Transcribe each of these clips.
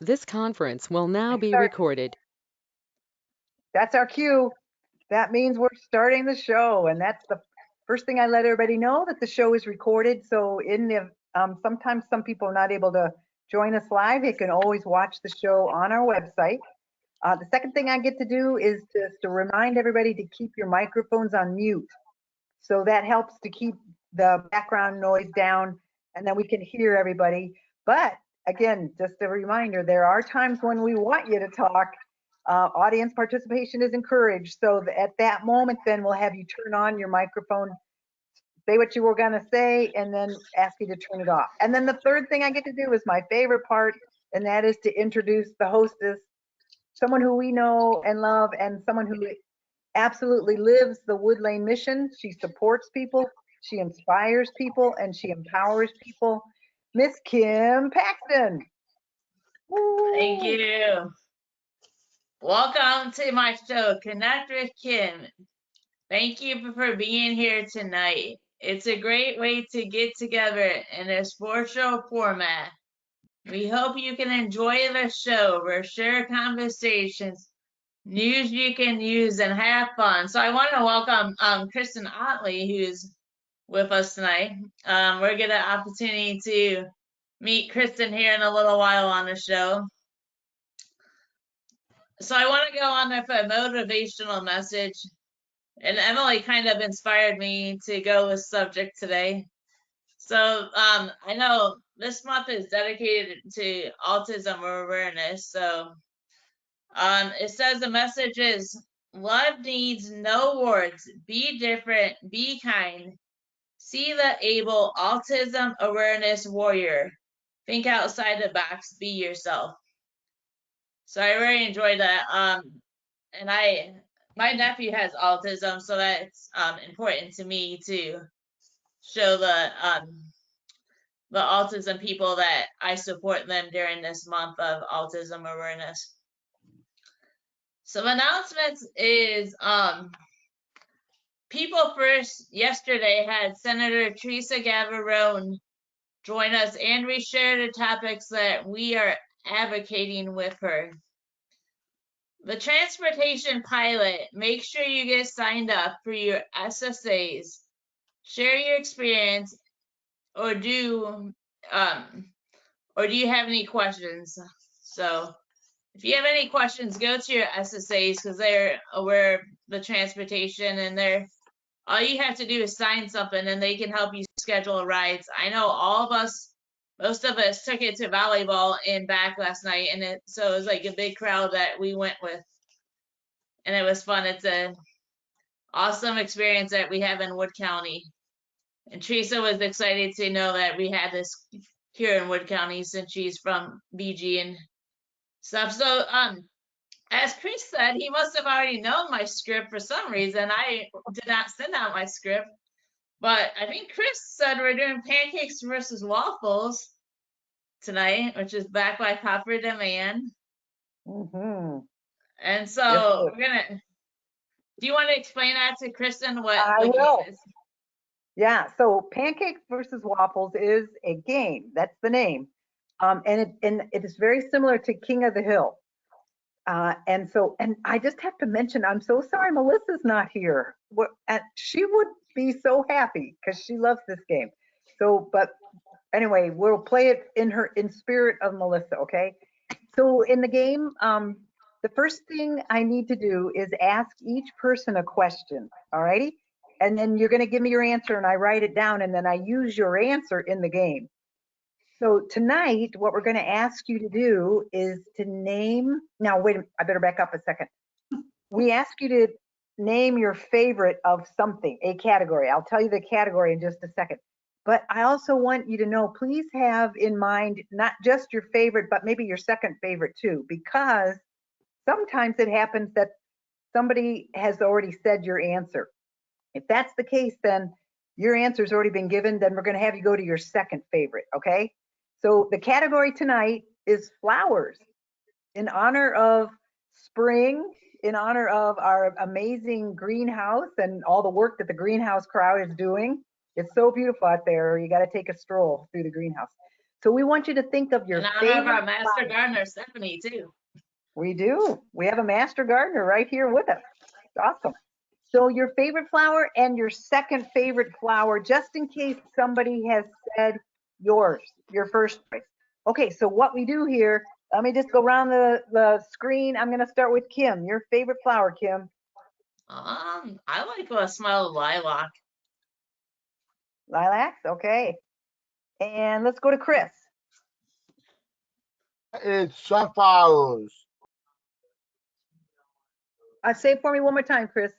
This conference will now be Start. recorded. That's our cue. That means we're starting the show, and that's the first thing I let everybody know, that the show is recorded. So in the sometimes some people are not able to join us live. You can always watch the show on our website. The second thing I get to do is just to remind everybody to keep your microphones on mute. So that helps to keep the background noise down, and then we can hear everybody. But again, just a reminder, there are times when we want you to talk. Audience participation is encouraged. So at that moment, then we'll have you turn on your microphone, say what you were going to say, and then ask you to turn it off. And then the third thing I get to do is my favorite part, and that is to introduce the hostess, someone who we know and love, and someone who absolutely lives the Wood Lane mission. She supports people, she inspires people, and she empowers people. Miss Kim Paxton. Thank Woo. you. Welcome to my show, Konnect with Kim. Thank you for being here tonight. It's a great way to get together in a sports show format. We hope you can enjoy the show. We'll share conversations, news you can use, and have fun. So I want to welcome Kristin Otley, who's with us tonight. We're getting an opportunity to meet Kristin here in a little while on the show. So I want to go on with a motivational message. And Emily kind of inspired me to go with subject today. So I know this month is dedicated to autism awareness. So it says the message is love needs no words. Be different, be kind. See the able autism awareness warrior. Think outside the box, be yourself. So I really enjoyed that. And my nephew has autism, so that's important to me to show the autism people that I support them during this month of autism awareness. Some announcements is People First yesterday had Senator Teresa Gavarone join us, and we shared the topics that we are advocating with her. The transportation pilot, make sure you get signed up for your SSAs. Share your experience, or do you have any questions? So if you have any questions, go to your SSAs because they're aware of the transportation, and they're all you have to do is sign something and they can help you schedule rides. I know most of us took it to volleyball and back last night, and so it was like a big crowd that we went with, and it was fun. It's an awesome experience that we have in Wood County. And Teresa was excited to know that we had this here in Wood County since she's from BG and stuff. So, as Chris said, he must have already known my script for some reason. I did not send out my script, but I think Chris said we're doing pancakes versus waffles tonight, which is backed by Popular Demand. Mm-hmm. And so Yes, we're gonna. Do you want to explain that to Kristen what I the game will. is? Yeah, so pancakes versus waffles is a game. That's the name. And it is very similar to King of the Hill. And I just have to mention, I'm so sorry Melissa's not here. She would be so happy because she loves this game. So, but anyway, we'll play it in spirit of Melissa, okay? So in the game, the first thing I need to do is ask each person a question, all righty? And then you're gonna give me your answer and I write it down and then I use your answer in the game. So tonight, what we're gonna ask you to do is to name, now wait, I better back up a second. We ask you to name your favorite of something, a category. I'll tell you the category in just a second. But I also want you to know, please have in mind not just your favorite, but maybe your second favorite too, because sometimes it happens that somebody has already said your answer. If that's the case, then your answer's already been given, then we're going to have you go to your second favorite, okay? So the category tonight is flowers in honor of spring, in honor of our amazing greenhouse and all the work that the greenhouse crowd is doing. It's so beautiful out there. You got to take a stroll through the greenhouse. So we want you to think of your In honor of favorite our master flower. gardener, Stephanie, too. We do. We have a master gardener right here with us. Awesome. So your favorite flower and your second favorite flower, just in case somebody has said yours, your first choice. Okay, so what we do here, let me just go around the screen. I'm going to start with Kim. Your favorite flower, Kim? I like the smell of lilac. Lilacs, okay. And let's go to Chris. It's sunflowers. Say it for me one more time, Chris.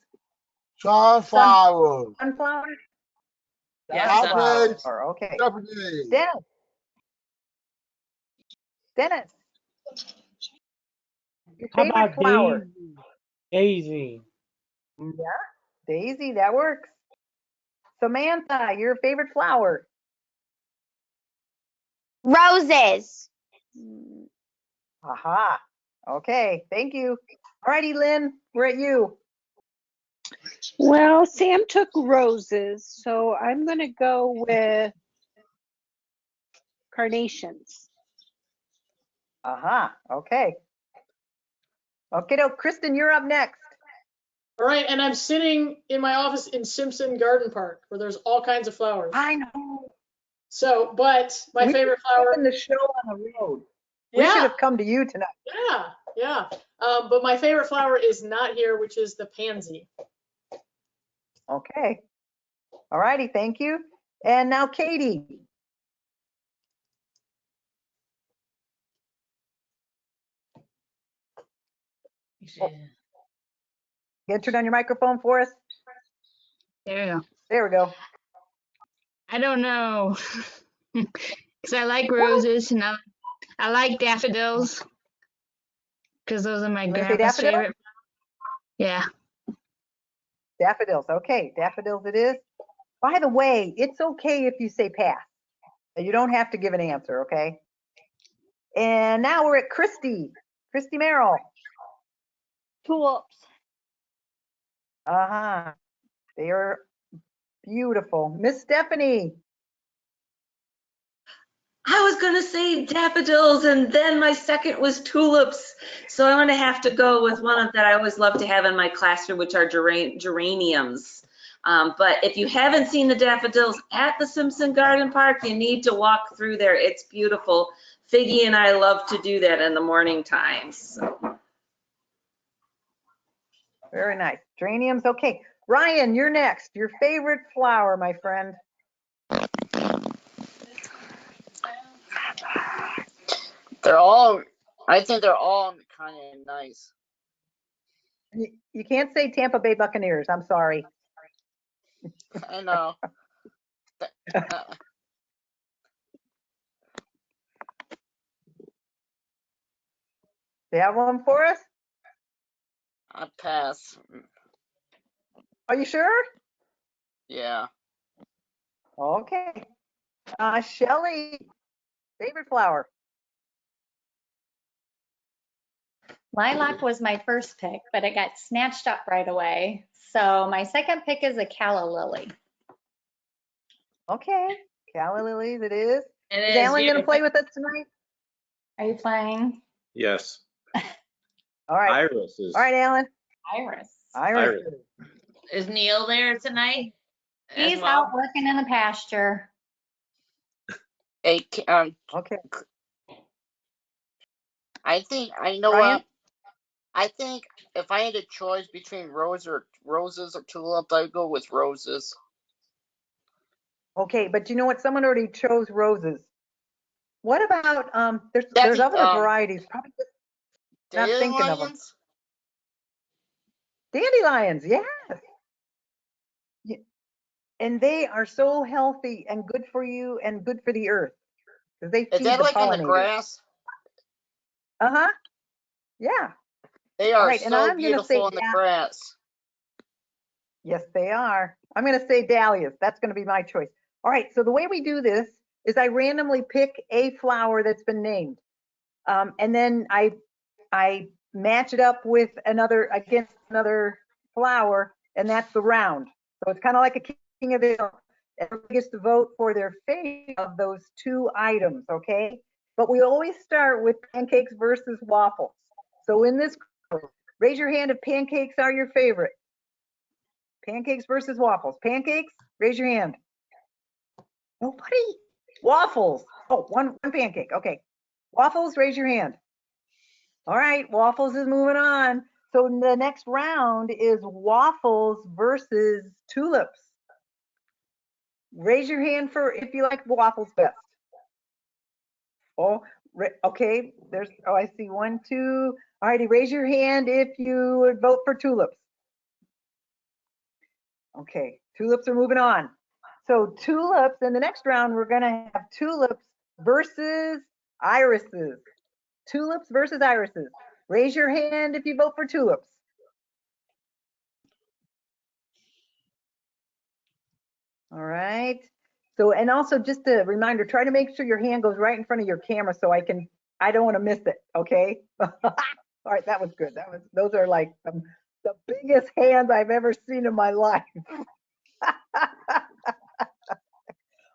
Sunflowers. Sunflower? Yeah, Sunflowers. Sunflower, okay. Stephanie. Dennis. Dennis. Your How favorite about flower? Daisy? Yeah, Daisy, that works. Samantha, your favorite flower? Roses. Aha. Okay, thank you. All righty, Lynn, we're at you. Well, Sam took roses, so I'm going to go with carnations. Aha, okay. Okay, Kristen, you're up next. All right, and I'm sitting in my office in Simpson Garden Park, where there's all kinds of flowers. I know. So, but my favorite flower. In the show on the road. We should have come to you tonight. Yeah. But my favorite flower is not here, which is the pansy. Okay. All righty, thank you. And now Katie. Get turn on your microphone for us. There you go. There we go. I don't know. Because I like roses and I like daffodils. Because those are my grandpa's favorite. Yeah. Daffodils. Okay, daffodils it is. By the way, it's okay if you say pass. You don't have to give an answer, okay? And now we're at Christy. Christy Merrill. Tulips. Uh-huh. They are beautiful. Miss Stephanie. I was going to say daffodils, and then my second was tulips. So I'm going to have to go with one that I always love to have in my classroom, which are geraniums. But if you haven't seen the daffodils at the Simpson Garden Park, you need to walk through there. It's beautiful. Figgy and I love to do that in the morning times. So. Very nice. Geraniums. Okay. Ryan, you're next. Your favorite flower, my friend. I think they're all kind of nice. You can't say Tampa Bay Buccaneers. I'm sorry. I know. Do you have one for us? I pass. Are you sure? Yeah. Okay. Shelly, favorite flower? Lilac was my first pick, but it got snatched up right away. So my second pick is a calla lily. Okay, calla lilies it is. Is Alan going to play with us tonight? Are you playing? Yes. All right. Iris is. All right, Alan. Iris. Is Neil there tonight? He's out working in the pasture. Hey, okay. I think I know Ryan? what. I think if I had a choice between roses or tulips, I'd go with roses. Okay, but you know what? Someone already chose roses. What about there's other varieties. Probably just not thinking of them. Dandelions, yes. Yeah. And they are so healthy and good for you and good for the earth because they feed Is that the like in the pollinators. grass? Uh-huh. Yeah. They are right, so beautiful in the grass. Yes, they are. I'm going to say dahlias. That's going to be my choice. All right, so the way we do this is I randomly pick a flower that's been named. And then I match it up with against another flower, and that's the round. So it's kind of like a king of the hill. Everybody gets to vote for their favorite of those two items, okay? But we always start with pancakes versus waffles. So in this group, raise your hand if pancakes are your favorite. Pancakes versus waffles. Pancakes, raise your hand. Nobody? Waffles. Oh, one pancake. Okay. Waffles, raise your hand. All right, waffles is moving on. So the next round is waffles versus tulips. Raise your hand for if you like waffles best. Oh, okay. I see 1, 2. All righty, raise your hand if you would vote for tulips. Okay, tulips are moving on. So tulips, in the next round, we're gonna have tulips versus irises. Tulips versus irises. Raise your hand if you vote for tulips. All right. So, and also just a reminder, try to make sure your hand goes right in front of your camera so I don't want to miss it, okay? All right, that was good. Those are like the biggest hands I've ever seen in my life.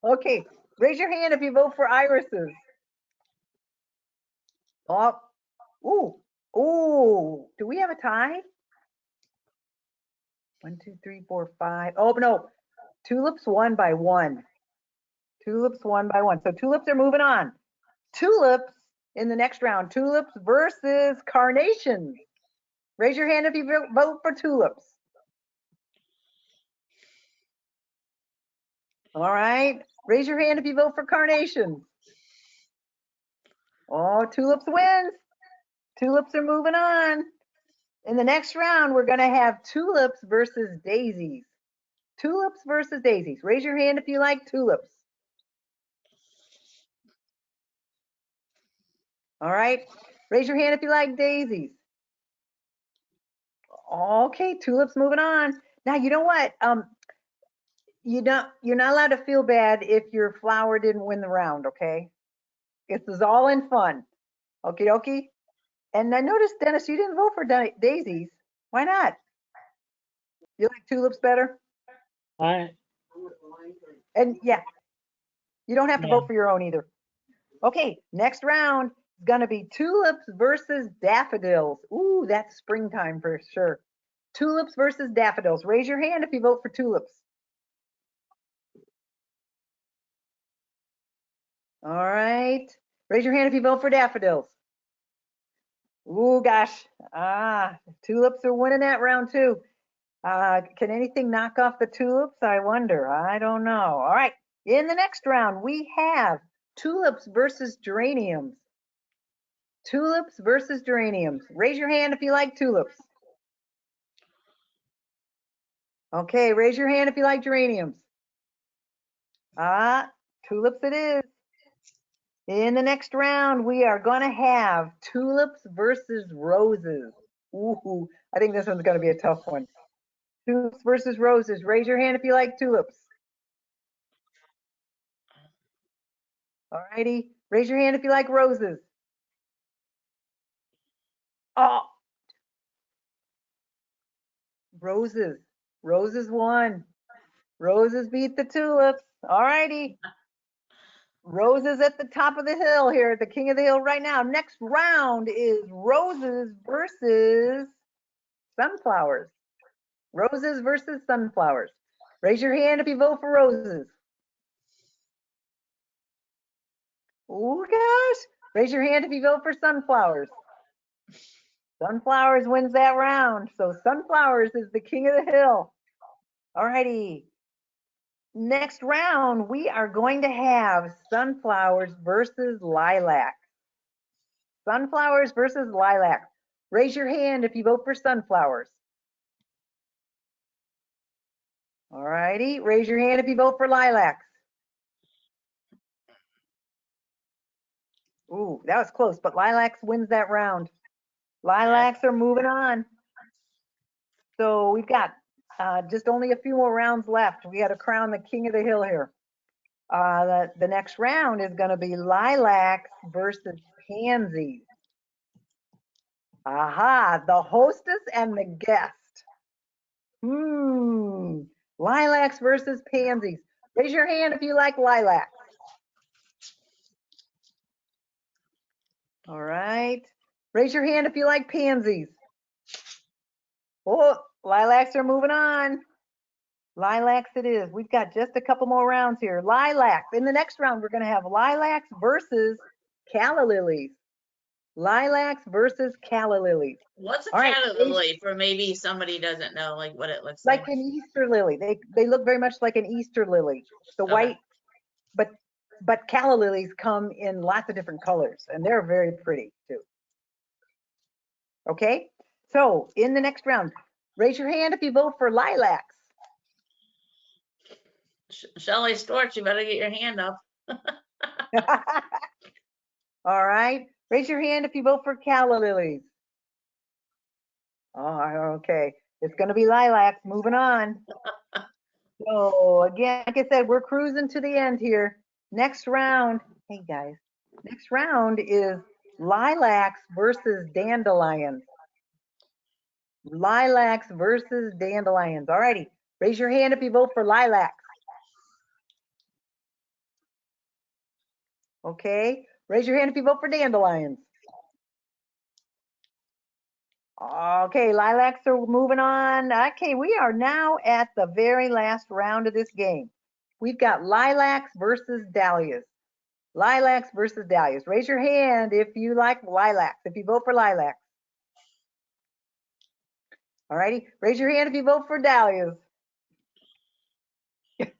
Okay, raise your hand if you vote for irises. Oh, ooh, do we have a tie? 1, 2, 3, 4, 5. Oh, no, tulips won by 1. Tulips won by 1. So tulips are moving on. Tulips in the next round. Tulips versus carnations. Raise your hand if you vote for tulips. All right. Raise your hand if you vote for carnations. Oh, tulips wins. Tulips are moving on. In the next round, we're going to have tulips versus daisies. Tulips versus daisies. Raise your hand if you like tulips. All right. Raise your hand if you like daisies. Okay, tulips moving on. Now, you know what? You're not allowed to feel bad if your flower didn't win the round, okay? This is all in fun. Okie dokie. And I noticed, Dennis, you didn't vote for daisies. Why not? You like tulips better? I, And yeah, you don't have to yeah. vote for your own either. Okay, next round is gonna be tulips versus daffodils. Ooh, that's springtime for sure. Tulips versus daffodils. Raise your hand if you vote for tulips. All right. Raise your hand if you vote for daffodils. Ooh, gosh. Tulips are winning that round too. Can anything knock off the tulips? I wonder. I don't know. All right. In the next round, we have tulips versus geraniums. Tulips versus geraniums. Raise your hand if you like tulips. Okay, raise your hand if you like geraniums. Tulips it is. In the next round, we are going to have tulips versus roses. Ooh, I think this one's going to be a tough one. Tulips versus roses. Raise your hand if you like tulips. All righty. Raise your hand if you like roses. Oh, roses. Roses won. Roses beat the tulips. All righty. Roses at the top of the hill here at the king of the hill right now. Next round is roses versus sunflowers. Roses versus sunflowers. Raise your hand if you vote for roses. Oh gosh. Raise your hand if you vote for sunflowers. Sunflowers wins that round. So sunflowers is the king of the hill. All righty. Next round, we are going to have sunflowers versus lilac. Sunflowers versus lilac. Raise your hand if you vote for sunflowers. All righty. Raise your hand if you vote for lilacs. Ooh, that was close, but lilacs wins that round. Lilacs are moving on. So we've got just only a few more rounds left. We got to crown the king of the hill here. The next round is going to be lilacs versus pansies. Aha, the hostess and the guest. Lilacs versus pansies. Raise your hand if you like lilac. All right. Raise your hand if you like pansies. Oh, lilacs are moving on. Lilacs it is. We've got just a couple more rounds here. Lilacs. In the next round, we're going to have lilacs versus calla lilies. Lilacs versus calla lilies. What's a All right, calla lily for maybe somebody doesn't know like what it looks like like? an Easter lily. They look very much like an Easter lily. The Okay. white, but calla lilies come in lots of different colors, and they're very pretty too. Okay, so in the next round, raise your hand if you vote for lilacs. Shelley Storch, you better get your hand up. All right, raise your hand if you vote for calla lilies. Oh, okay, it's gonna be lilacs. Moving on. So again, like I said, we're cruising to the end here. Next round, hey guys, next round is lilacs versus dandelions. Lilacs versus dandelions. All righty, raise your hand if you vote for lilacs. Okay, raise your hand if you vote for dandelions. Okay, lilacs are moving on. Okay, we are now at the very last round of this game. We've got lilacs versus dahlias. Lilacs versus dahlias. Raise your hand if you like lilacs, if you vote for lilacs. All righty, raise your hand if you vote for dahlias.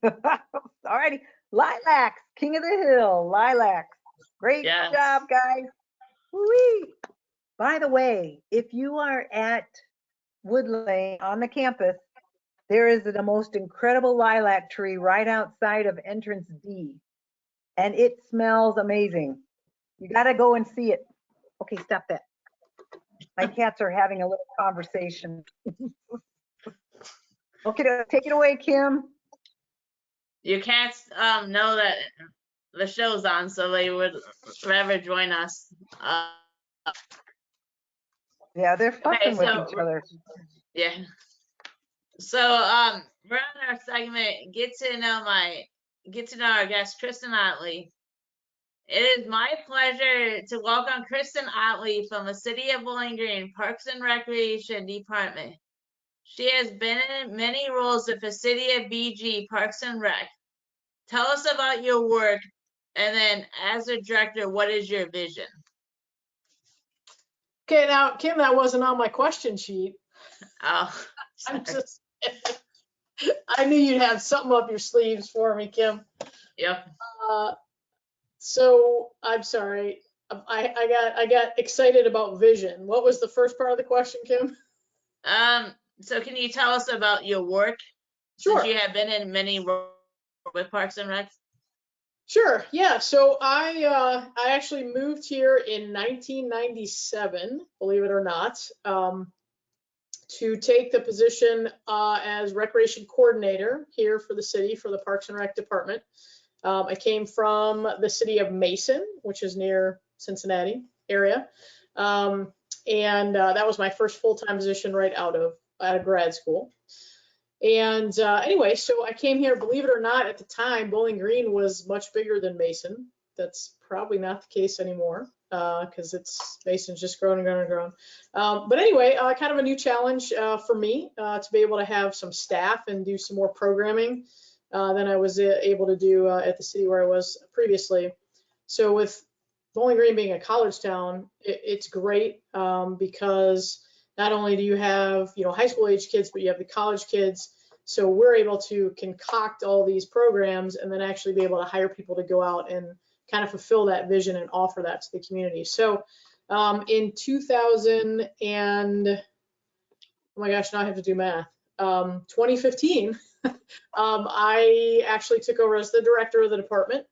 All righty, lilacs, king of the hill, lilacs. Great Yes. job, guys. Woo-wee. By the way, if you are at Wood Lane on the campus, there is the most incredible lilac tree right outside of entrance D, and it smells amazing. You got to go and see it. Okay, stop that. My cats are having a little conversation. Okay, take it away, Kim. Your cats know that the show's on, so they would rather join us. Yeah, they're fussing with each other. Yeah. So we're on our segment, get to know our guest, Kristin Otley. It is my pleasure to welcome Kristin Otley from the City of Bowling Green Parks and Recreation Department. She has been in many roles with the City of BG Parks and Rec. Tell us about your work, and then as a director, what is your vision? Okay, now, Kim, that wasn't on my question sheet. Oh, I'm just, I knew you'd have something up your sleeves for me, Kim. Yep. So I'm sorry, I got excited about vision. What was the first part of the question, Kim? So can you tell us about your work? Sure. Since you have been in many roles with Parks and Rec. Sure. Yeah. So I actually moved here in 1997, believe it or not, to take the position as recreation coordinator here for the city for the Parks and Rec department. I came from the city of Mason, which is near Cincinnati area, and that was my first full-time position right out of grad school. And anyway, so I came here, believe it or not, at the time, Bowling Green was much bigger than Mason. That's probably not the case anymore because Mason's just grown and grown and grown. But anyway, kind of a new challenge for me to be able to have some staff and do some more programming than I was able to do at the city where I was previously. So with Bowling Green being a college town, it's great because not only do you have, high school age kids, but you have the college kids. So we're able to concoct all these programs and then actually be able to hire people to go out and kind of fulfill that vision and offer that to the community. So in 2000 and, oh my gosh, now I have to do math. 2015, I actually took over as the director of the department.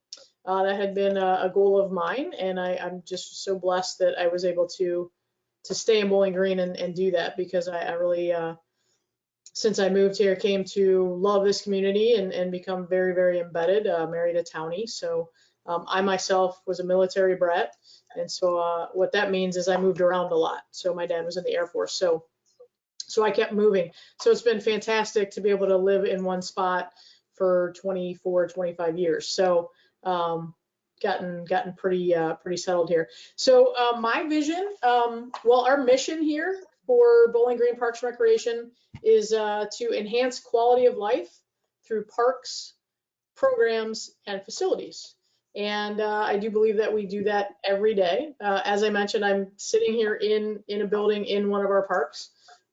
That had been a goal of mine, and I'm just so blessed that I was able to stay in Bowling Green and do that because I really, since I moved here, came to love this community and become very, very embedded, married a townie. So I myself was a military brat. And so what that means is I moved around a lot. So my dad was in the Air Force. So I kept moving. So it's been fantastic to be able to live in one spot for 24, 25 years. So gotten pretty settled here. So my vision, well, our mission here for Bowling Green Parks and Recreation is to enhance quality of life through parks, programs, and facilities. And I do believe that we do that every day. As I mentioned, I'm sitting here in a building in one of our parks.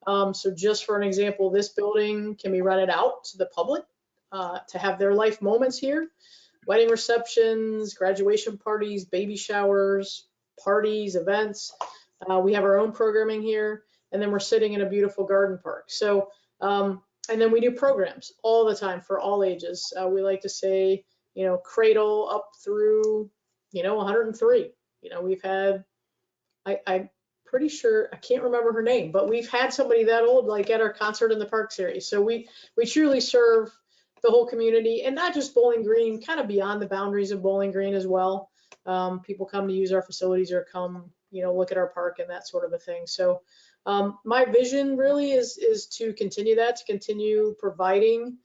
So just for an example, this building can be rented out to the public to have their life moments here. Wedding receptions, graduation parties, baby showers, parties, events. We have our own programming here, and then we're sitting in a beautiful garden park. So, and then we do programs all the time for all ages. We like to say, you know, cradle up through, you know, 103. You know, we've had, I'm pretty sure, I can't remember her name, but we've had somebody that old, like at our Concert in the Park series. So we truly serve the whole community, and not just Bowling Green, kind of beyond the boundaries of Bowling Green as well. People come to use our facilities or come, you know, look at our park and that sort of a thing. So my vision really is to continue that, to continue providing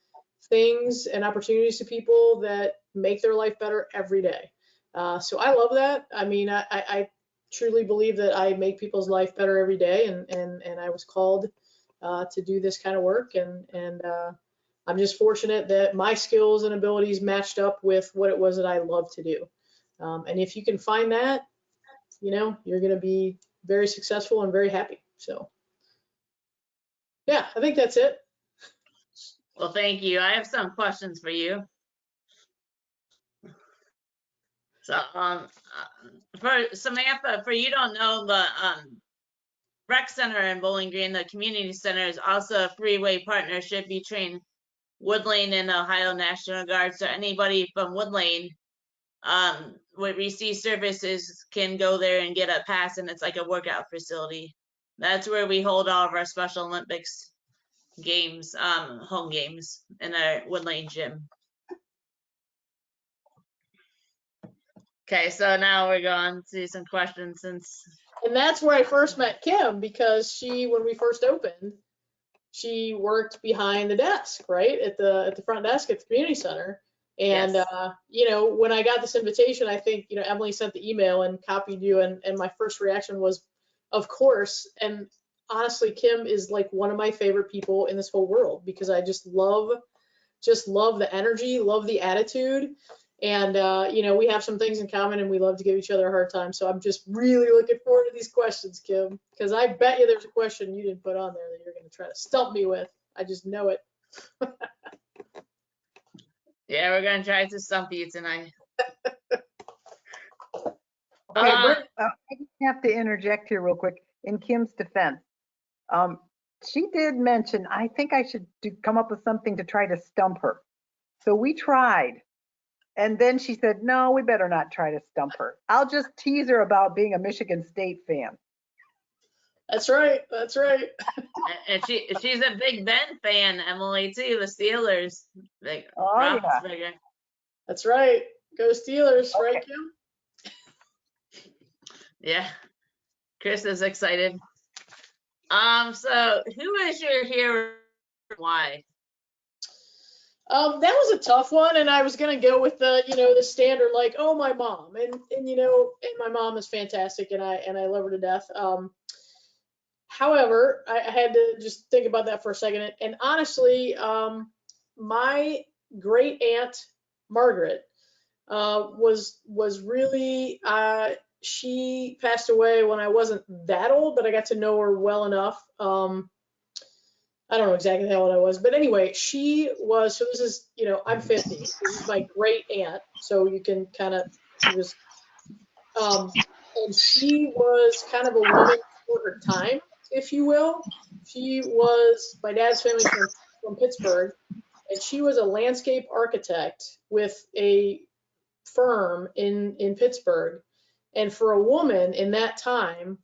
things and opportunities to people that make their life better every day. So I love that. I mean, I truly believe that I make people's life better every day, and I was called to do this kind of work, and I'm just fortunate that my skills and abilities matched up with what it was that I love to do. And if you can find that, you know, you're going to be very successful and very happy. So yeah, I think that's it. Well, thank you. I have some questions for you. So, for Samantha, for you don't know, the rec center in Bowling Green, the community center, is also a freeway partnership between Wood Lane and Ohio National Guard. So anybody from Wood Lane with receive services can go there and get a pass, and it's like a workout facility. That's where we hold all of our Special Olympics games, home games, in our Wood Lane gym. Okay, so now we're going to some questions since. And that's where I first met Kim, because she, when we first opened, she worked behind the desk, right, at the front desk at the community center. And Yes. you know, when I got this invitation, I think, you know, Emily sent the email and copied you, and my first reaction was, of course. And honestly, Kim is like one of my favorite people in this whole world, because I just love the energy, love the attitude. And, you know, we have some things in common, and we love to give each other a hard time. So I'm just really looking forward to these questions, Kim, because I bet you there's a question you didn't put on there that you're going to try to stump me with. I just know it. Yeah, we're going to try to stump you tonight. Okay, I just have to interject here real quick in Kim's defense. She did mention, I think I should come up with something to try to stump her. So we tried. And then she said, no, we better not try to stump her. I'll just tease her about being a Michigan State fan. That's right. That's right. And she's a Big Ben fan, Emily, too, the Steelers. Like, oh, yeah. That's right. Go Steelers, okay. Right, Kim? Yeah. Chris is excited. So who is your hero? Why? That was a tough one, and I was gonna go with the, you know, the standard, like, oh, my mom, and you know, and my mom is fantastic, and I love her to death. However, I had to just think about that for a second, and honestly, my great aunt Margaret was really she passed away when I wasn't that old, but I got to know her well enough. I don't know exactly how old I was, but anyway, she was, so this is, you know, I'm 50. This is my great aunt, so you can kind of, she was, and she was kind of a woman for her time, if you will. She was, my dad's family from Pittsburgh, and she was a landscape architect with a firm in Pittsburgh. And for a woman in that time,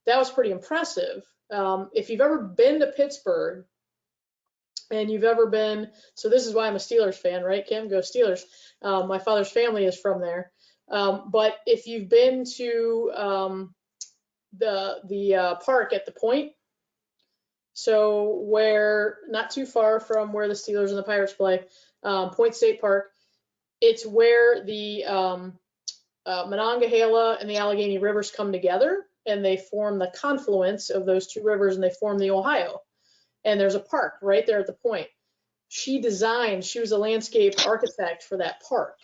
that was pretty impressive. If you've ever been to Pittsburgh, and you've ever been, so this is why I'm a Steelers fan, right, Kim? Go Steelers. My father's family is from there. But if you've been to the park at the Point, So where, not too far from where the Steelers and the Pirates play, Point State Park. It's where the Monongahela and the Allegheny rivers come together, and they form the confluence of those two rivers, and they form the Ohio. And there's a park right there at the point. She was a landscape architect for that park.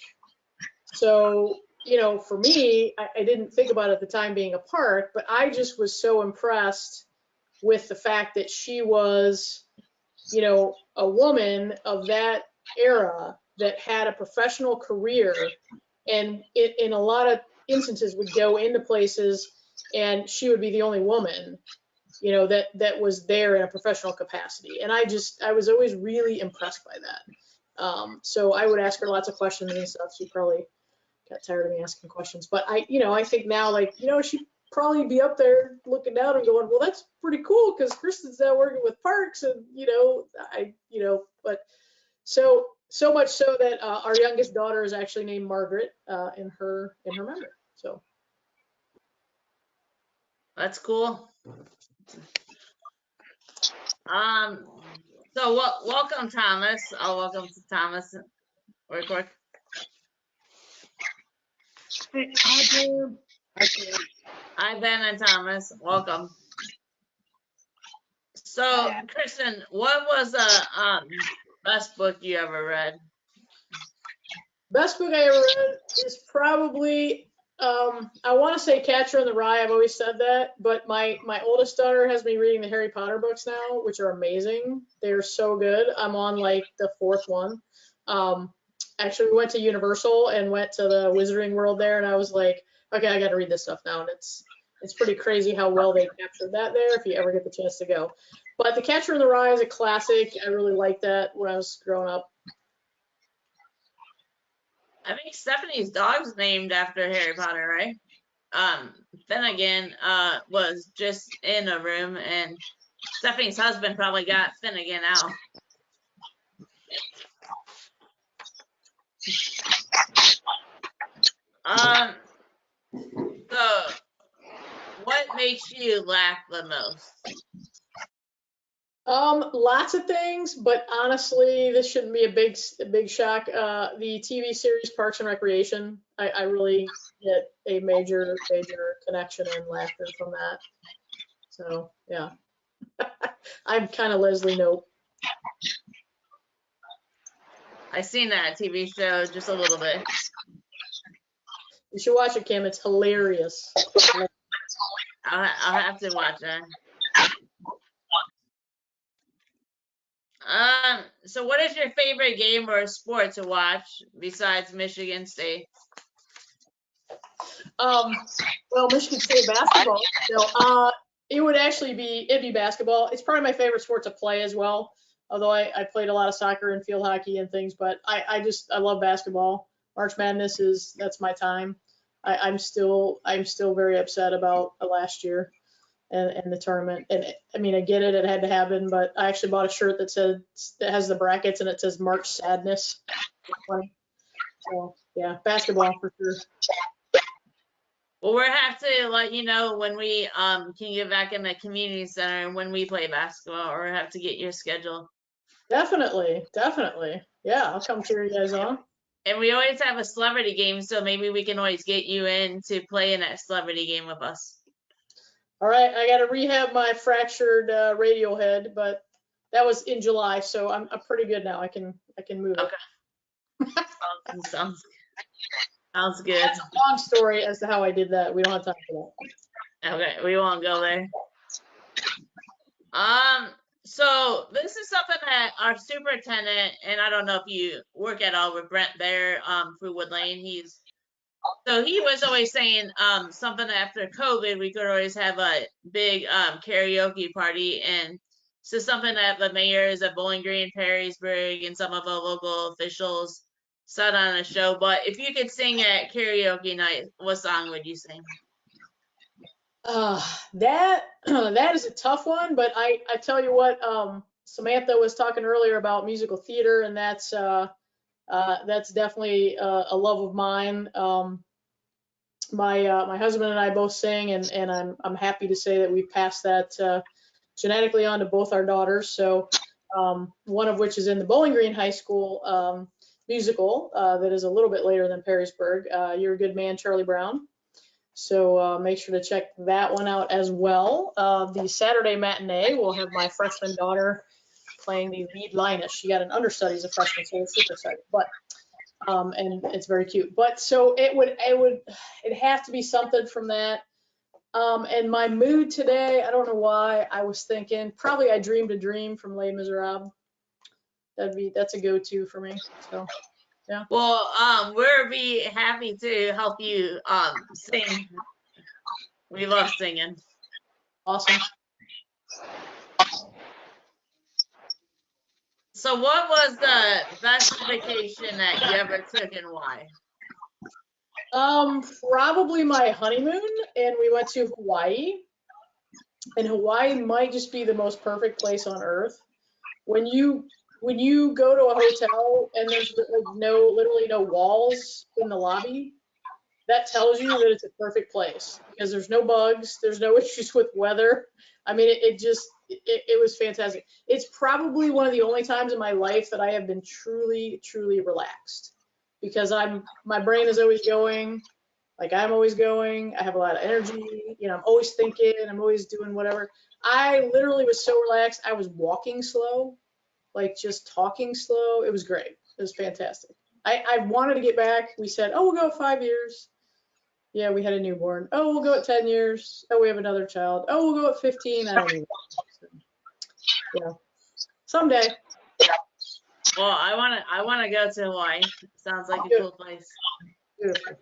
So, you know, for me, I didn't think about it at the time being a park, but I just was so impressed with the fact that she was, you know, a woman of that era that had a professional career, and in a lot of instances would go into places and she would be the only woman, you know, that was there in a professional capacity. And I was always really impressed by that. So I would ask her lots of questions and stuff. She probably got tired of me asking questions, but I think now, like, you know, she'd probably be up there looking down and going, well, that's pretty cool because Kristin's now working with parks, and, you know, but so much so that our youngest daughter is actually named Margaret in her memory. So That's cool. So welcome, Thomas. I'll welcome to Thomas real quick. Hi, Ben and Thomas. Welcome. So, Kristin, what was the best book you ever read? Best book I ever read is probably, I want to say Catcher in the Rye. I've always said that, but my oldest daughter has me reading the Harry Potter books now, which are amazing. They're so good. I'm on like the fourth one. Actually, we went to Universal and went to the Wizarding World there, and I was like, okay, I got to read this stuff now. And it's pretty crazy how well they captured that there if you ever get the chance to go. But The Catcher in the Rye is a classic. I really liked that when I was growing up. I think Stephanie's dog's named after Harry Potter, right? Finnegan was just in a room, and Stephanie's husband probably got Finnegan out. So what makes you laugh the most? Lots of things, but honestly, this shouldn't be a big shock. The TV series Parks and Recreation, I really get a major connection and laughter from that. So yeah, I'm kind of Leslie Knope. I've seen that TV show just a little bit. You should watch it, Kim. It's hilarious. I'll have to watch that. So what is your favorite game or sport to watch besides Michigan State? Well, Michigan State basketball. No, it'd be basketball. It's probably my favorite sport to play as well. Although I played a lot of soccer and field hockey and things, but I love basketball. March Madness that's my time. I'm still very upset about last year and the tournament. And I mean, I get it had to happen, but I actually bought a shirt that has the brackets and it says March Sadness. So yeah, basketball for sure. Well, we'll have to let you know when we can get back in the community center and when we play basketball, or have to get your schedule. Definitely. Yeah, I'll come cheer you guys on. And we always have a celebrity game, so maybe we can always get you in to play in that celebrity game with us. All right, I got to rehab my fractured radial head, but that was in July, so I'm pretty good now. I can move it. Okay. Sounds good. That's a long story as to how I did that. We don't have time for that. Okay, we won't go there. So this is something that our superintendent, and I don't know if you work at all with Brent there for Wood Lane, he was always saying something after COVID we could always have a big karaoke party, and so something that the mayors of Bowling Green, Perrysburg, and some of the local officials said on a show. But if you could sing at karaoke night, what song would you sing? That is a tough one, but I tell you what, Samantha was talking earlier about musical theater, and that's definitely a love of mine. My husband and I both sing, and I'm happy to say that we've passed that genetically onto both our daughters. So one of which is in the Bowling Green High School musical that is a little bit later than Perrysburg. You're a Good Man, Charlie Brown. So make sure to check that one out as well. The Saturday matinee will have my freshman daughter playing the lead Linus. She got an understudy as a freshman, so it's super exciting. But and it's very cute. But so it'd have to be something from that. And my mood today, I don't know why, I was thinking probably I Dreamed a Dream from Les Miserables. That's a go-to for me. So yeah. Well, we'll be happy to help you sing. We love singing. Awesome. So what was the best vacation that you ever took and why? Probably my honeymoon, and we went to Hawaii. And Hawaii might just be the most perfect place on earth. When you go to a hotel and there's literally no walls in the lobby, that tells you that it's a perfect place because there's no bugs, there's no issues with weather. I mean, it was fantastic. It's probably one of the only times in my life that I have been truly, truly relaxed because my brain is always going, like I'm always going. I have a lot of energy, I'm always thinking, I'm always doing whatever. I literally was so relaxed. I was walking slow, like just talking slow. It was great. It was fantastic. I wanted to get back. We said, oh, we'll go 5 years. Yeah, we had a newborn. Oh, we'll go at 10 years. Oh, we have another child. Oh, we'll go at 15. I don't even know. Yeah, someday. Well, I wanna go to Hawaii. Sounds like a cool place. Beautiful.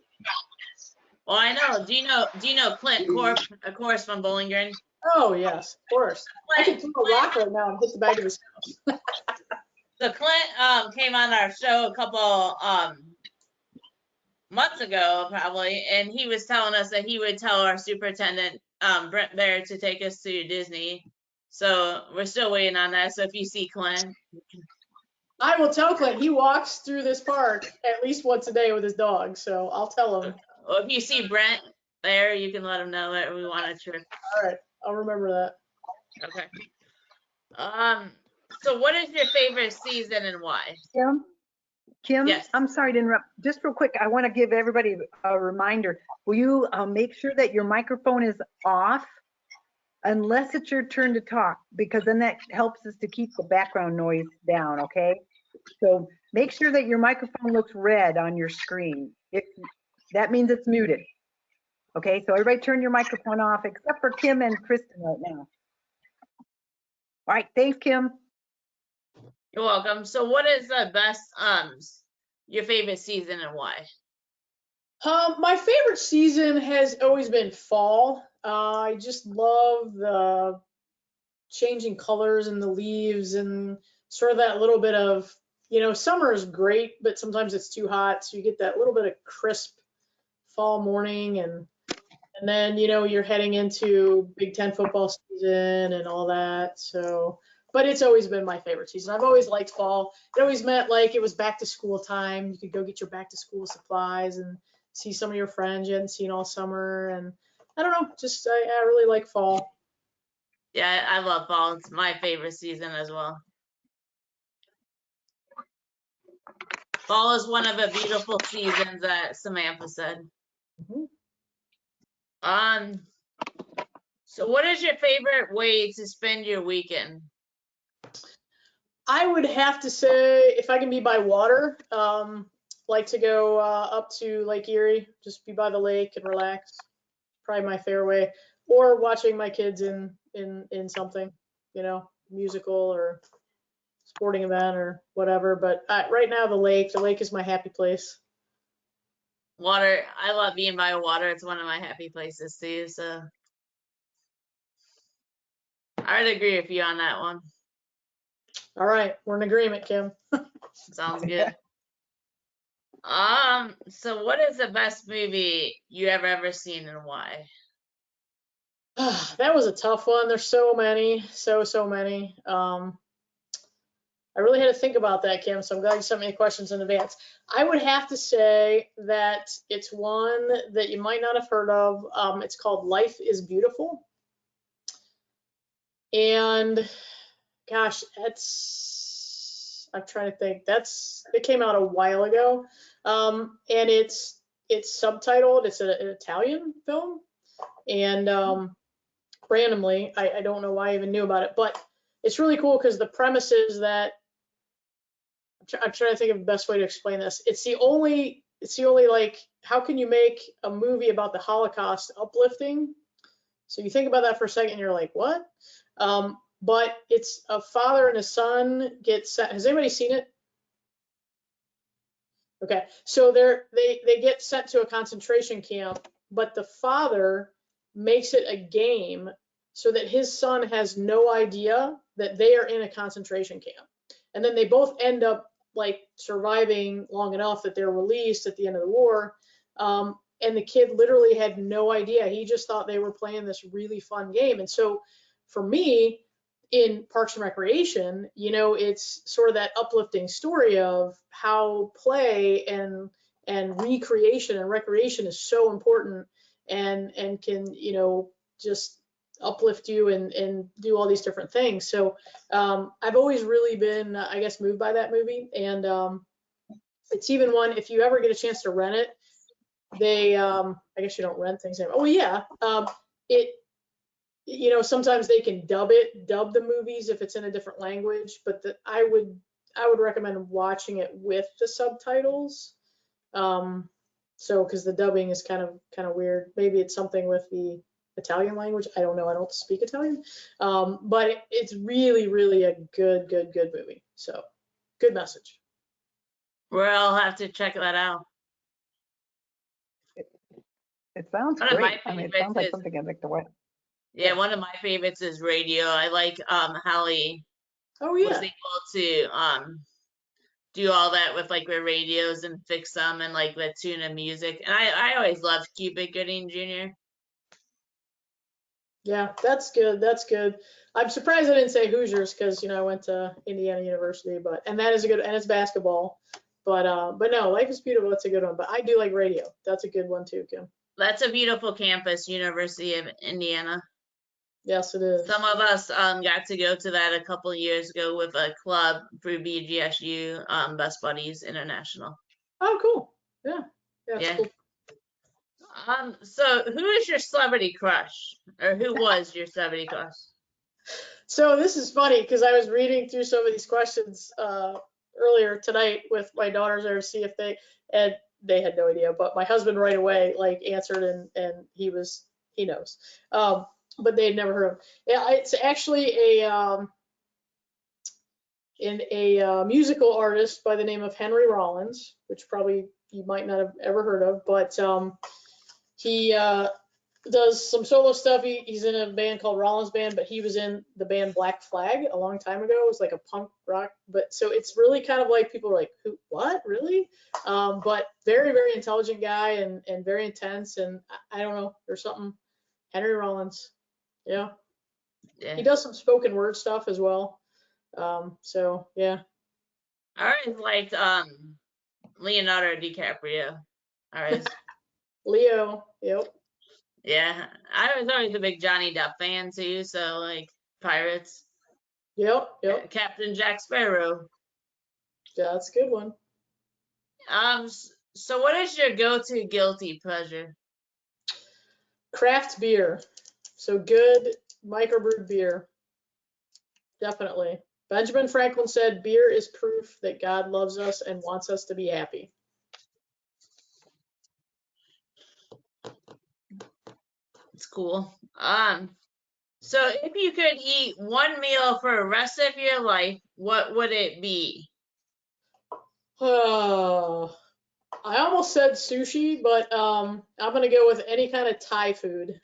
Well, I know. Do you know Clint Corp, of course, from Bowling Green? Oh yes, of course. I can throw a rock right now and hit the back of his house. So Clint came on our show a couple months ago, probably, and he was telling us that he would tell our superintendent Brent Bear to take us to Disney. So we're still waiting on that. So if you see Clint, I will tell Clint. He walks through this park at least once a day with his dog, so I'll tell him. well, if you see Brent there, you can let him know that we want a trip. All right, I'll remember that. Okay. So what is your favorite season and why? Kim, Yes. I'm sorry to interrupt. Just real quick, I want to give everybody a reminder. Will you make sure that your microphone is off unless it's your turn to talk, because then that helps us to keep the background noise down, okay? So make sure that your microphone looks red on your screen. That means it's muted. Okay, so everybody turn your microphone off except for Kim and Kristin right now. All right, thanks, Kim. You're welcome. So what is the best, your favorite season and why? My favorite season has always been fall. I just love the changing colors and the leaves and sort of that little bit of, summer is great, but sometimes it's too hot. So you get that little bit of crisp fall morning and then, you're heading into Big Ten football season and all that. So, but it's always been my favorite season. I've always liked fall. It always meant like it was back to school time. You could go get your back to school supplies and see some of your friends you hadn't seen all summer. And I don't know, just I really like fall. Yeah, I love fall. It's my favorite season as well. Fall is one of the beautiful seasons that Samantha said. Mm-hmm. So what is your favorite way to spend your weekend? I would have to say, if I can be by water, like to go up to Lake Erie, just be by the lake and relax. Probably my favorite way. Or watching my kids in something, musical or sporting event or whatever. But right now, the lake is my happy place. Water, I love being by water. It's one of my happy places too. So I would agree with you on that one. All right, we're in agreement, Kim. Sounds good. So what is the best movie you have ever seen and why? That was a tough one. There's so many, so many. I really had to think about that, Kim, so I'm glad you sent me the questions in advance. I would have to say that it's one that you might not have heard of. It's called Life is Beautiful. And gosh, I'm trying to think. It came out a while ago. And it's subtitled. It's an Italian film. And randomly, I don't know why I even knew about it, but it's really cool because the premise is that I'm trying to think of the best way to explain this. It's the only like, how can you make a movie about the Holocaust uplifting? So you think about that for a second, and you're like, what? But it's a father and a son get sent. Has anybody seen it? Okay, so they get sent to a concentration camp, but the father makes it a game so that his son has no idea that they are in a concentration camp. And then they both end up like surviving long enough that they're released at the end of the war. And the kid literally had no idea. He just thought they were playing this really fun game. And so for me, in Parks and Recreation, you know, it's sort of that uplifting story of how play and recreation and recreation is so important and can, you know, just uplift you and do all these different things. So I've always really been, I guess, moved by that movie. And it's even one, if you ever get a chance to rent it, they, I guess you don't rent things anymore. Oh yeah, you know, sometimes they can dub the movies if it's in a different language, but I would recommend watching it with the subtitles. So, because the dubbing is kind of weird. Maybe it's something with the Italian language. I don't know. I don't speak Italian. But it's really, really a good movie. So, good message. We'll have to check that out. It sounds One of great. my I mean, it favorites sounds like is, something I'd like to watch. yeah, one of my favorites is Radio. I like how he Oh was yeah. able to do all that with like the radios and fix them and like the tune of music. And I always loved Cuba Gooding Jr. Yeah, that's good. That's good. I'm surprised I didn't say Hoosiers because, you know, I went to Indiana University, and that is a good, and it's basketball. But no, Life is Beautiful. That's a good one. But I do like Radio. That's a good one too, Kim. That's a beautiful campus, University of Indiana. Yes, it is. Some of us got to go to that a couple of years ago with a club through BGSU, Best Buddies International. Oh, cool. Yeah. Yeah. Cool. So who is your celebrity crush, or who was your celebrity crush? So this is funny because I was reading through some of these questions earlier tonight with my daughters there to see if they had no idea, but my husband right away like answered and he knows. But they had never heard of him. Yeah, it's actually a musical artist by the name of Henry Rollins, which probably you might not have ever heard of, but he does some solo stuff. He's in a band called Rollins Band, but he was in the band Black Flag a long time ago. It was like a punk rock, but so it's really kind of like people are like, who, what, really? But very, very intelligent guy and very intense. And I don't know, there's something. Henry Rollins, yeah. He does some spoken word stuff as well. So yeah. I always liked Leonardo DiCaprio. Alright. Leo, yep. Yeah, I was always a big Johnny Depp fan too, so like Pirates. Yep. Captain Jack Sparrow. Yeah, that's a good one. So what is your go-to guilty pleasure? Craft beer. So good microbrewed beer. Definitely. Benjamin Franklin said, beer is proof that God loves us and wants us to be happy. It's cool. So if you could eat one meal for the rest of your life, what would it be? I almost said sushi, but I'm gonna go with any kind of Thai food.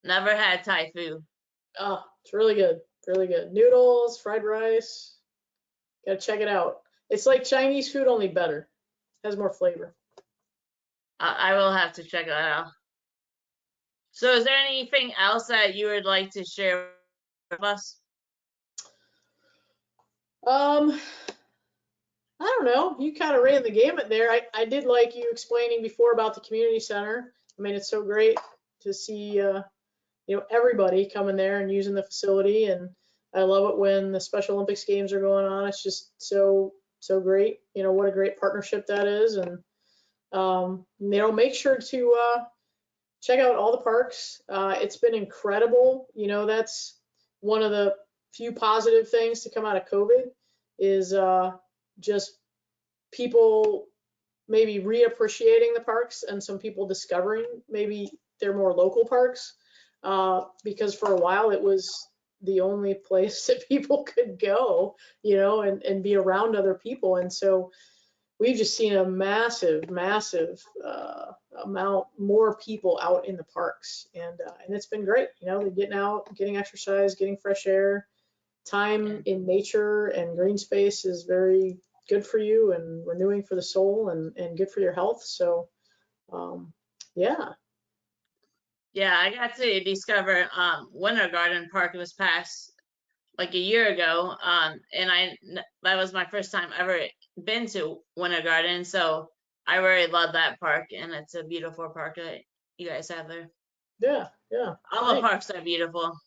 Never had Thai food. Oh, it's really good. Really good. Noodles, fried rice. Gotta check it out. It's like Chinese food, only better. Has more flavor. I will have to check that out. So is there anything else that you would like to share with us? I don't know. You kind of ran the gamut there. I did like you explaining before about the community center. I mean, it's so great to see everybody coming there and using the facility. And I love it when the Special Olympics games are going on. It's just so great. What a great partnership that is. And make sure to check out all the parks. It's been incredible. That's one of the few positive things to come out of COVID is just people maybe reappreciating the parks and some people discovering maybe they're more local parks, because for a while it was the only place that people could go, and be around other people. And so we've just seen a massive amount more people out in the parks, and it's been great. Getting out, getting exercise, getting fresh air, time in nature and green space is very good for you and renewing for the soul and good for your health. So, yeah. Yeah, I got to discover Winter Garden Park this past like a year ago, and that was my first time ever been to Winter Garden, so I really love that park, and it's a beautiful park that you guys have there. Yeah. All the parks are beautiful.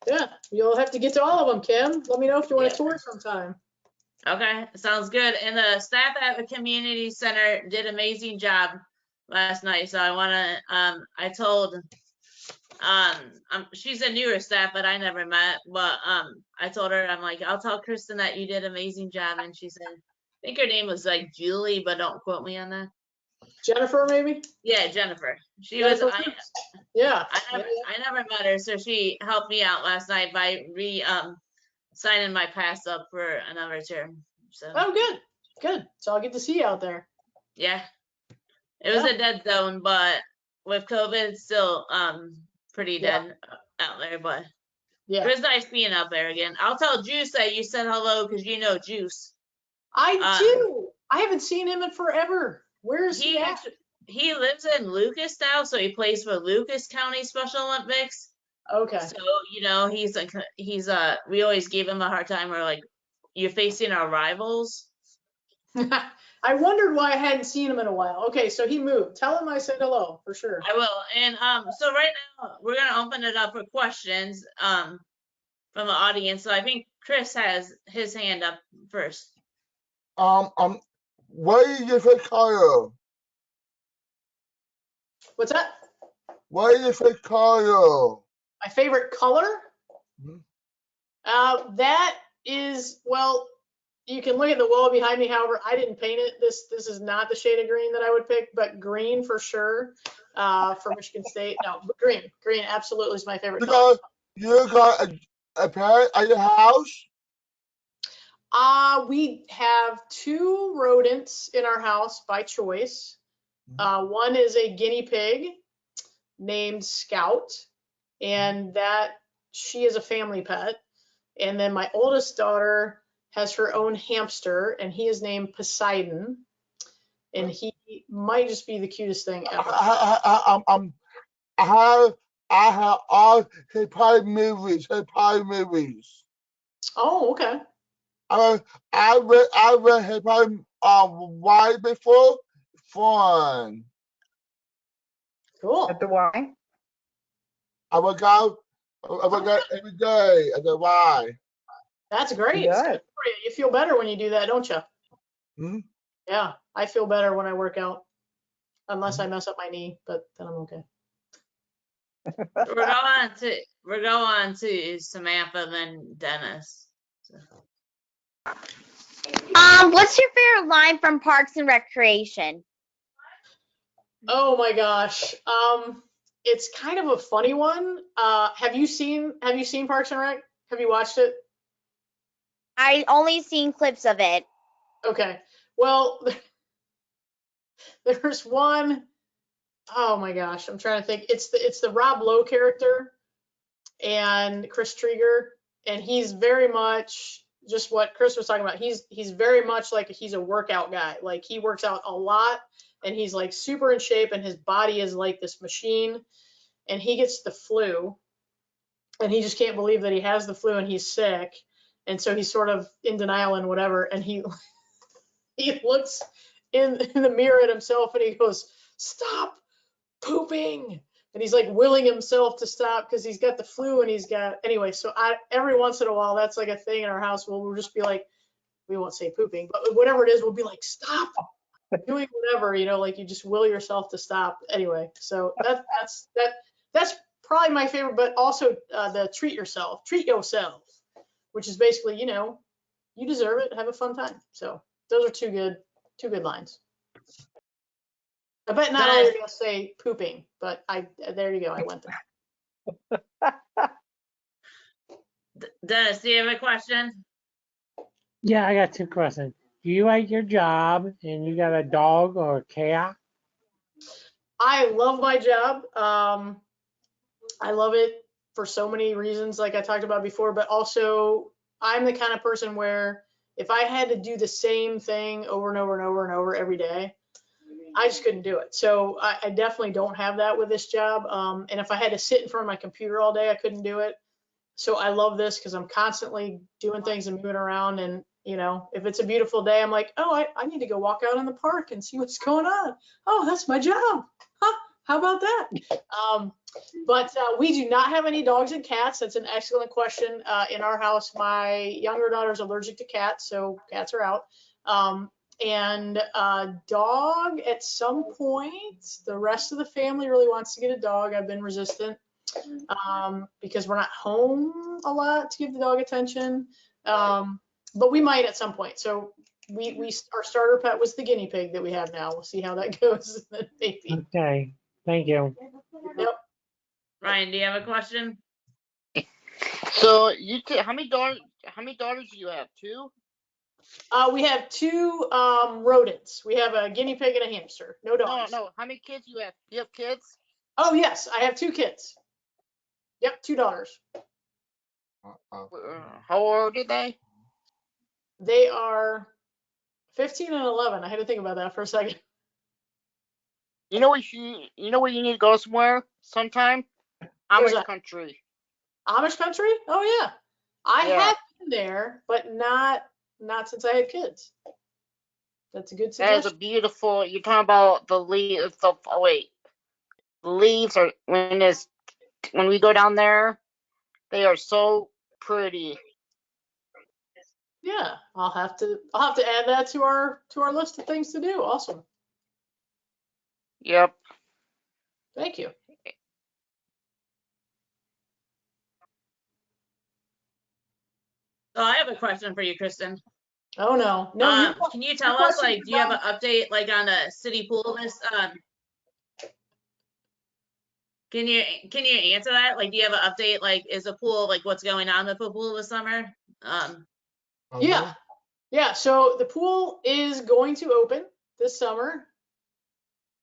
Yeah, you'll have to get to all of them, Kim. Let me know if you want to tour sometime. Okay, sounds good. And the staff at the community center did an amazing job last night. So I told, she's a newer staff, but I never met. But I told her, I'm like, I'll tell Kristin that you did an amazing job. And she said, I think her name was like Julie, but don't quote me on that. Jennifer, maybe? Yeah, Jennifer. Jennifer. I never met her, so she helped me out last night by signing my pass up for another term. So. Oh, good. So I'll get to see you out there. Yeah, it was a dead zone, but with COVID, it's still pretty dead out there. But it was nice being out there again. I'll tell Juice that you said hello because you know Juice. I do. I haven't seen him in forever. Where is he at? He lives in Lucas now, so he plays for Lucas County Special Olympics. Okay. So he's we always gave him a hard time. We're like, you're facing our rivals. I wondered why I hadn't seen him in a while. Okay, so he moved. Tell him I said hello for sure. I will. And so right now we're gonna open it up for questions from the audience. So I think Chris has his hand up first. What is your favorite color? What's that? What is your favorite color? My favorite color? Mm-hmm. That is, well, you can look at the wall behind me. However, I didn't paint it. This is not the shade of green that I would pick, but green for sure. For Michigan State, no, but green absolutely is my favorite color. You got a pet at your house? We have 2 rodents in our house by choice. One is a guinea pig named Scout, and she is a family pet. And then my oldest daughter has her own hamster, and he is named Poseidon, and he might just be the cutest thing ever. I have all hip hop movies. Oh, okay. I read hip hop Y before. Fun. Cool. At the Y. I work out every day at the Y. That's great. It's good for you. You feel better when you do that, don't you? Mm-hmm. Yeah, I feel better when I work out, unless I mess up my knee, but then I'm okay. We're going to Samantha, then Dennis. So. What's your favorite line from Parks and Recreation? Oh my gosh. It's kind of a funny one. Have you seen Parks and Rec? Have you watched it? I only seen clips of it. Okay. Well, there's one. Oh my gosh, I'm trying to think. It's the Rob Lowe character and Chris Trieger, and he's very much just what Chris was talking about. He's very much like he's a workout guy. Like he works out a lot, and he's like super in shape, and his body is like this machine. And he gets the flu, and he just can't believe that he has the flu and he's sick. And so he's sort of in denial and whatever. And he looks in the mirror at himself and he goes, "Stop pooping, and he's like willing himself to stop because he's got the flu and he's got, anyway, so every once in a while, that's like a thing in our house where we'll just be like, we won't say pooping, but whatever it is, we'll be like, stop doing whatever, you know, like you just will yourself to stop. Anyway, so that's probably my favorite, but also the treat yourself, which is basically, you know, you deserve it, have a fun time. So those are two good lines. I bet not all you're gonna say pooping, but there you go, I went there. Dennis, do you have a question? Yeah, I got 2 questions. Do you like your job and you got a dog or a cat? I love my job. I love it for so many reasons, like I talked about before, but also I'm the kind of person where if I had to do the same thing over and over and over and over every day, I just couldn't do it. So I definitely don't have that with this job. And if I had to sit in front of my computer all day, I couldn't do it. So I love this because I'm constantly doing things and moving around. And, you know, if it's a beautiful day, I'm like, oh, I need to go walk out in the park and see what's going on. Oh, that's my job. Huh? How about that? But we do not have any dogs and cats. That's an excellent question. In our house, my younger daughter is allergic to cats, so cats are out. And dog at some point, the rest of the family really wants to get a dog. I've been resistant because we're not home a lot to give the dog attention. But we might at some point. So our starter pet was the guinea pig that we have now. We'll see how that goes. Maybe. Okay, thank you. Yep. Ryan, do you have a question? So how many daughters do you have? 2? We have 2 rodents. We have a guinea pig and a hamster. No dogs. No. How many kids you have? You have kids? Oh yes, I have 2 kids. Yep, 2 daughters. How old are they? They are 15 and 11. I had to think about that for a second. You know where you need to go somewhere sometime? Amish country. Amish country? Oh yeah. I have been there, but not since I had kids. That's a good suggestion. That is a beautiful. You're talking about the leaves. The leaves are when we go down there, they are so pretty. Yeah, I'll have to add that to our list of things to do. Awesome. Yep. Thank you. So I have a question for you, Kristin. Oh no. No. Can you tell us, like, do you have an update, like, on the city pool list? Can you answer that? Like, do you have an update? Like, is the pool, like, what's going on with the pool this summer? Yeah. So the pool is going to open this summer.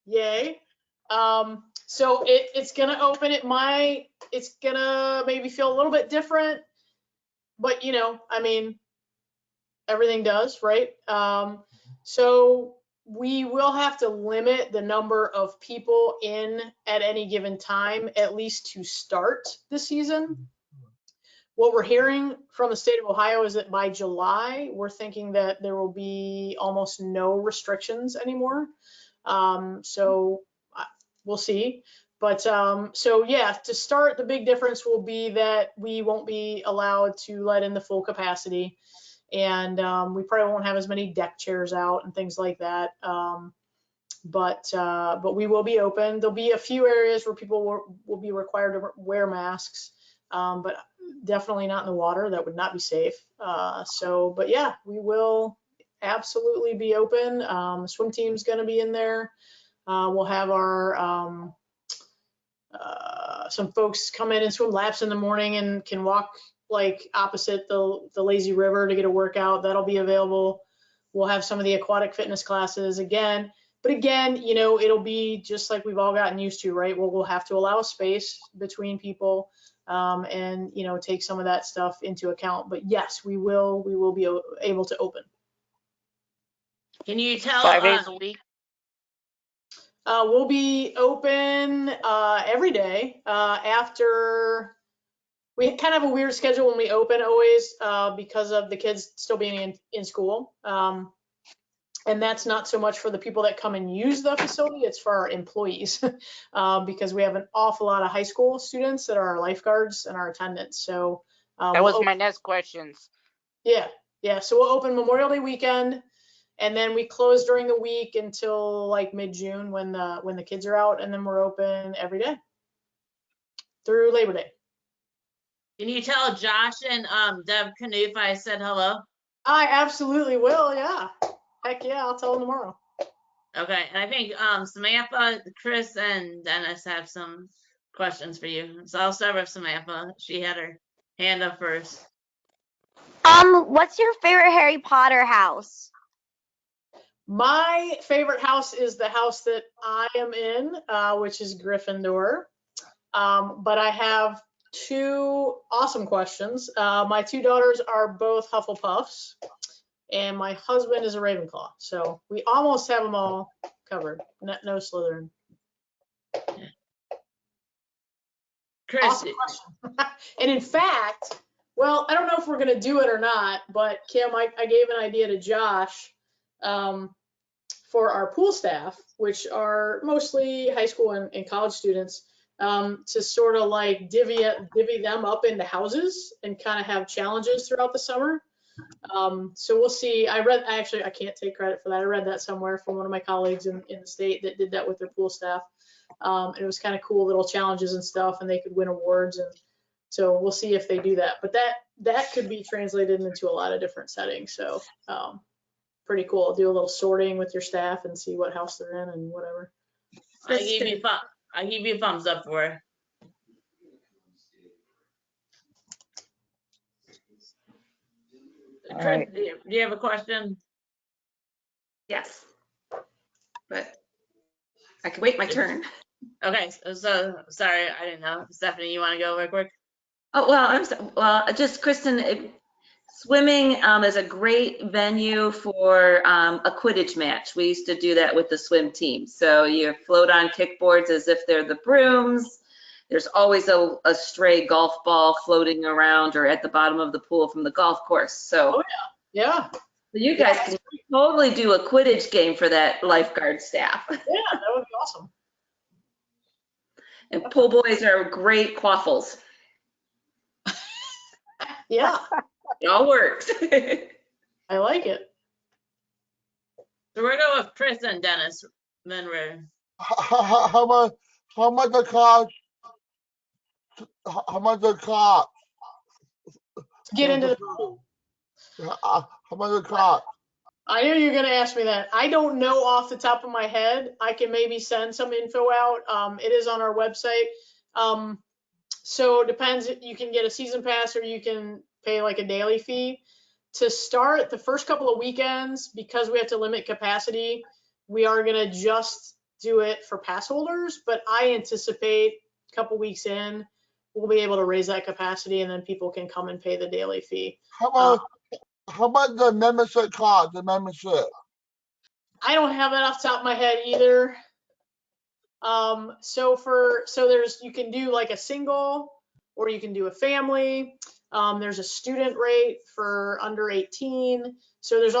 Yay. So it's gonna open. It's gonna maybe feel a little bit different, but you know, I mean, everything does, right? So we will have to limit the number of people in at any given time, at least to start the season. What we're hearing from the state of Ohio is that by July, we're thinking that there will be almost no restrictions anymore. So we'll see. But so yeah, to start, the big difference will be that we won't be allowed to let in the full capacity. And we probably won't have as many deck chairs out and things like that. But we will be open. There'll be a few areas where people will be required to wear masks, but definitely not in the water. That would not be safe. But yeah, we will absolutely be open. The swim team's going to be in there. We'll have our some folks come in and swim laps in the morning and can walk like opposite the lazy river to get a workout. That'll be available. We'll have some of the aquatic fitness classes again. But again, you know, it'll be just like we've all gotten used to, right? We'll have to allow a space between people and, you know, take some of that stuff into account. But yes, we will be able to open. Can you tell 5 days a week? We'll be open every day after. We kind of have a weird schedule when we open always because of the kids still being in school. And that's not so much for the people that come and use the facility, it's for our employees because we have an awful lot of high school students that are our lifeguards and our attendants. So that was my next questions. Yeah. So we'll open Memorial Day weekend, and then we close during the week until like mid-June when the kids are out, and then we're open every day through Labor Day. Can you tell Josh and Deb Canoof I said hello? I absolutely will. Yeah. Heck yeah, I'll tell them tomorrow. Okay, and I think Samantha, Chris, and Dennis have some questions for you. So I'll start with Samantha. She had her hand up first. What's your favorite Harry Potter house? My favorite house is the house that I am in, which is Gryffindor. But I have two awesome questions. My two daughters are both Hufflepuffs, and my husband is a Ravenclaw. So we almost have them all covered. No Slytherin. Chris. Awesome question. And in fact, well, I don't know if we're going to do it or not, but Kim, I gave an idea to Josh for our pool staff, which are mostly high school and college students, to sort of like divvy them up into houses and kind of have challenges throughout the summer. So we'll see. I can't take credit for that. I read that somewhere from one of my colleagues in the state that did that with their pool staff. And it was kind of cool little challenges and stuff, and they could win awards. And so we'll see if they do that. But that could be translated into a lot of different settings. So pretty cool. Do a little sorting with your staff and see what house they're in and whatever. I give you a thumbs up for it. Chris, right. do you have a question? Yes, but I can wait my turn. Okay, so sorry, I didn't know. Stephanie, you want to go real quick? Oh, well, just Kristen, swimming is a great venue for a Quidditch match. We used to do that with the swim team. So you float on kickboards as if they're the brooms. There's always a stray golf ball floating around or at the bottom of the pool from the golf course. So yeah. So you guys can totally do a Quidditch game for that lifeguard staff. Yeah, that would be awesome. And pool boys are great quaffles. Yeah. It all works. I like it. So we're going with Chris and Dennis. Then we're How much the cost? How much the cost? Get into the pool. How much the cost? I knew you were going to ask me that. I don't know off the top of my head. I can maybe send some info out. It is on our website. So it depends. You can get a season pass or you can pay like a daily fee. To start the first couple of weekends, because we have to limit capacity, we are going to just do it for pass holders. But I anticipate a couple weeks in, we'll be able to raise that capacity and then people can come and pay the daily fee. How much the membership cost? The membership? I don't have that off the top of my head either. So you can do like a single or you can do a family. There's a student rate for under 18. So there's a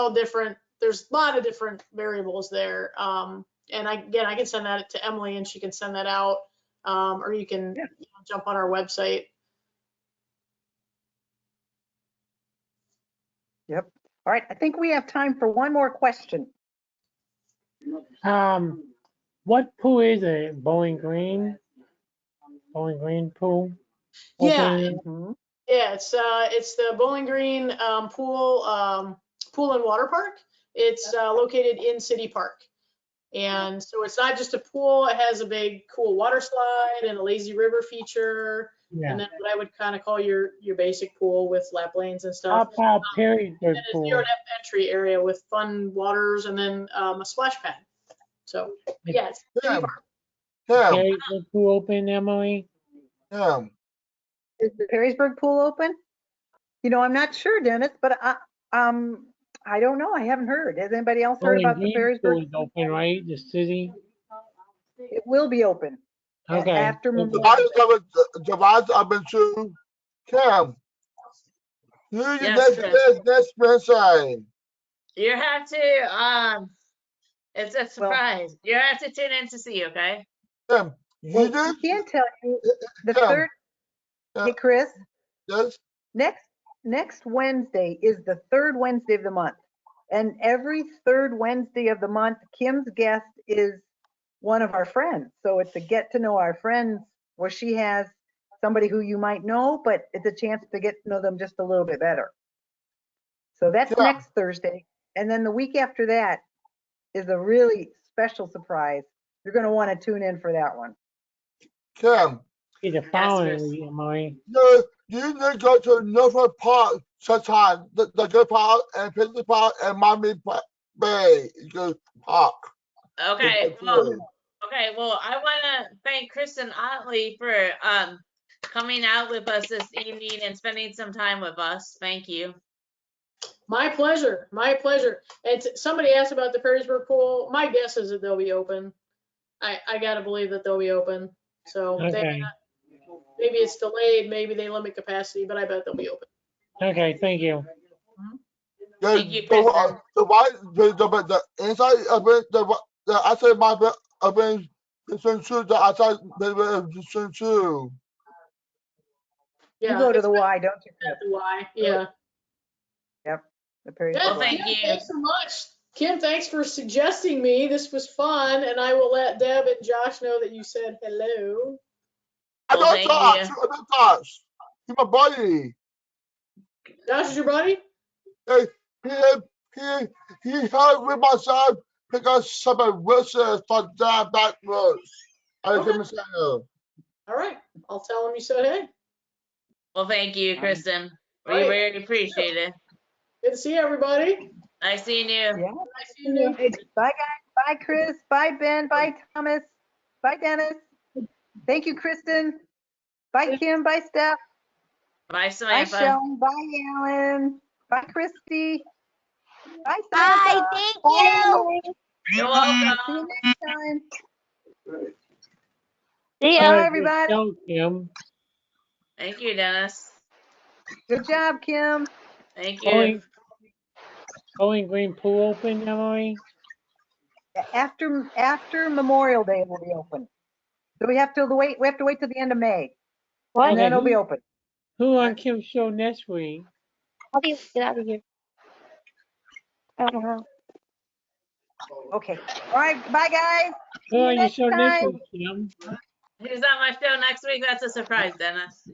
lot of different variables there. And I can send that to Emily and she can send that out. Or you can jump on our website. Yep. All right. I think we have time for one more question. What pool is it? Bowling Green? Bowling Green pool? Yeah. Open? Yeah, it's the Bowling Green pool and water park. It's located in City Park. And so it's not just a pool, it has a big cool water slide and a lazy river feature. Yeah. And then what I would kind of call your basic pool with lap lanes and stuff. How about Perrysburg and a pool? zero depth entry area with fun waters and then a splash pad. So yeah, it's City Park. Perrysburg pool open, Emily? Yeah. Is the Perrysburg pool open? You know, I'm not sure, Dennis, but I don't know. I haven't heard. Has anybody else heard about the Bowling Green pool Perrysburg? is open, right? The city? It will be open. Okay. After Memorial July's open too. Kim. Who's Yes, the next sponsor? You have to, it's a surprise. You have to tune in to see, okay? Kim, Well, I can tell you the Kim, third. Hey, Chris. Yes. Next Wednesday is the third Wednesday of the month, and every third Wednesday of the month, Kim's guest is one of our friends. So it's a get to know our friends, where she has somebody who you might know, but it's a chance to get to know them just a little bit better. So that's Yeah. next Thursday, and then the week after that is a really special surprise. You're going to want to tune in for that one. Kim, Be the following week, Emily. you need to go to Norfolk Park sometime. The good park and Paisley Park and Miami Bay. Good park. Okay, well, I want to thank Kristin Otley for coming out with us this evening and spending some time with us. Thank you. My pleasure. My pleasure. And somebody asked about the Perrysburg pool. My guess is that they'll be open. I gotta believe that they'll be open. So Okay. maybe it's delayed, maybe they limit capacity, but I bet they'll be open. Okay, thank you. Thank you, Kristin. The inside of it, the outside might be open. The outside maybe too. Yeah, You go to the Y, don't you, Chris? the Y. Yeah. Yep. The Perrysburg Well, Y. thank you. Thanks so much. Kim, thanks for suggesting me. This was fun, and I will let Deb and Josh know that you said hello. I Well, don't thank touch. you. I don't touch. He's my buddy. Josh is your buddy? Hey, he helped with my son pick up some of Wilson for down back roads. I Okay. can say All right. I'll tell him you said hey. Well, thank you, Kristin. We Right. really appreciate it. Good to see everybody. Nice seeing you. Yeah. Nice seeing you. Bye, guys. Bye, Chris. Bye, Ben. Bye, Thomas. Bye, Dennis. Thank you, Kristin. Bye, Kim. Bye, Steph. Bye, Bye, Samantha. Shelley. Bye, Alan. Bye, Christy. Bye, Bye. Samantha. Thank Bye. you. You're welcome. See you next time. See All ya. Bye, right, everybody. good show, Kim. Thank you, Dennis. Good job, Kim. Thank you. Bowling Green pool open, Emily? After Memorial Day, it will be open. So we have to wait till the end of May, What? and then Okay, it'll be open. Who on Kim's show next week? How do you get out of here? I don't know. Okay. All right. Bye, guys. Who See you on your next show next time. week, Kim? Who's on my show next week? That's a surprise, Dennis.